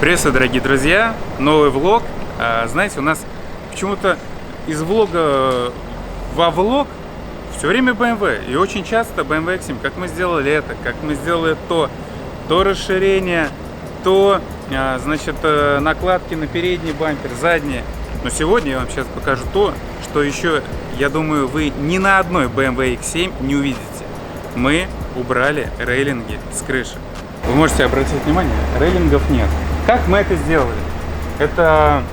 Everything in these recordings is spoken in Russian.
Приветствую, дорогие друзья! Новый влог. Знаете, у нас почему-то из влога во влог все время BMW. И очень часто BMW X7, как мы сделали это, как мы сделали то расширение, то, значит, накладки на передний бампер, задние. Но сегодня я вам сейчас покажу то, что еще, я думаю, вы ни на одной BMW X7 не увидите. Мы убрали рейлинги с крыши. Вы можете обратить внимание, рейлингов нет. Как мы это сделали? Это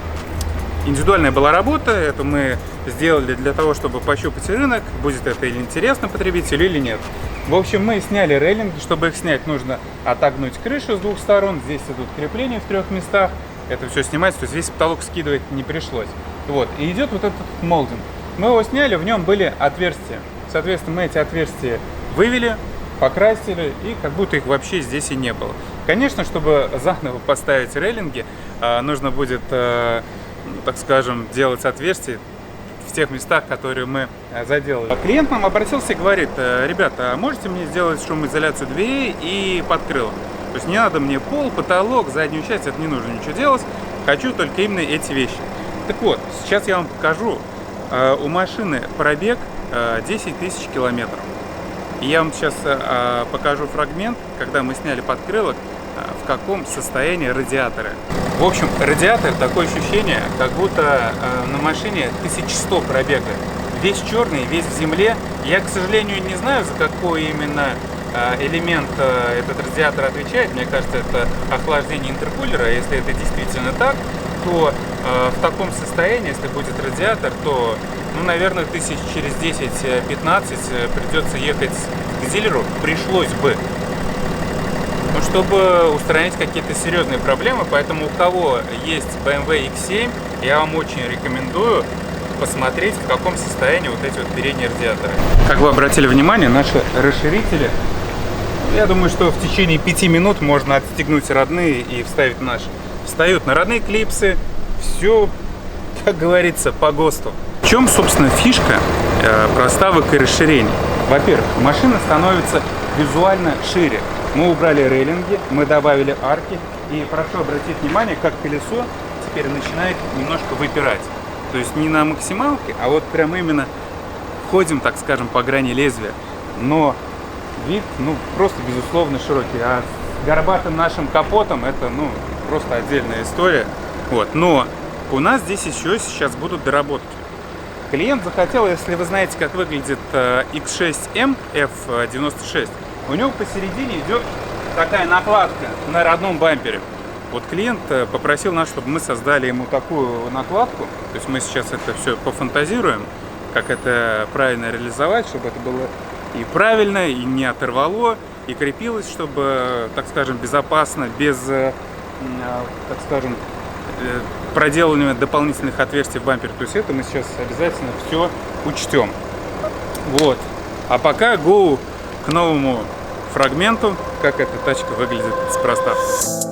индивидуальная была работа, это мы сделали для того, чтобы пощупать рынок, будет это или интересно потребителю, или нет. В общем, мы сняли рейлинги. Чтобы их снять, нужно отогнуть крышу с двух сторон. Здесь идут крепления в 3 местах. Это все снимается, то есть весь потолок скидывать не пришлось. Вот, и идет вот этот молдинг. Мы его сняли, в нем были отверстия. Соответственно, мы эти отверстия вывели, покрасили, и как будто их вообще здесь и не было. Конечно, чтобы заново поставить рейлинги, нужно будет, так скажем, делать отверстия в тех местах, которые мы заделали. Клиент нам обратился и говорит: ребята, а можете мне сделать шумоизоляцию дверей и подкрылок? То есть не надо мне пол, потолок, заднюю часть, это не нужно ничего делать, хочу только именно эти вещи. Так вот, сейчас я вам покажу. У машины пробег 10 тысяч километров. И я вам сейчас покажу фрагмент, когда мы сняли подкрылок, в каком состоянии радиаторы. В общем, радиатор, такое ощущение, как будто на машине 1100 пробега. Весь черный, весь в земле. Я, к сожалению, не знаю, за какой именно элемент этот радиатор отвечает. Мне кажется, это охлаждение интеркулера. Если это действительно так, то в таком состоянии, если будет радиатор, то, ну, наверное, тысяч через 10-15 придется ехать к дилеру. Пришлось бы. Ну, чтобы устранить какие-то серьезные проблемы. Поэтому у кого есть BMW X7, я вам очень рекомендую посмотреть, в каком состоянии вот эти вот передние радиаторы. Как вы обратили внимание, наши расширители, я думаю, что в течение 5 минут можно отстегнуть родные и вставить наши. Встают на родные клипсы, все, как говорится, по ГОСТу. В чем, собственно, фишка проставок и расширений? Во-первых, машина становится визуально шире. Мы убрали рейлинги, мы добавили арки, и прошу обратить внимание, как колесо теперь начинает немножко выпирать. То есть не на максималке, а вот прям именно ходим, так скажем, по грани лезвия. Но вид, ну, просто безусловно широкий. А с горбатым нашим капотом это, ну, просто отдельная история. Вот. Но у нас здесь еще сейчас будут доработки. Клиент захотел, если вы знаете, как выглядит X6M F96, у него посередине идет такая накладка на родном бампере. Вот клиент попросил нас, чтобы мы создали ему такую накладку. То есть мы сейчас это все пофантазируем, как это правильно реализовать, чтобы это было и правильно, и не оторвало, и крепилось, чтобы, так скажем, безопасно, без, так скажем, проделывания дополнительных отверстий в бампере. То есть это мы сейчас обязательно все учтем. Вот. А пока go к новому фрагменту, как эта тачка выглядит с проставкой.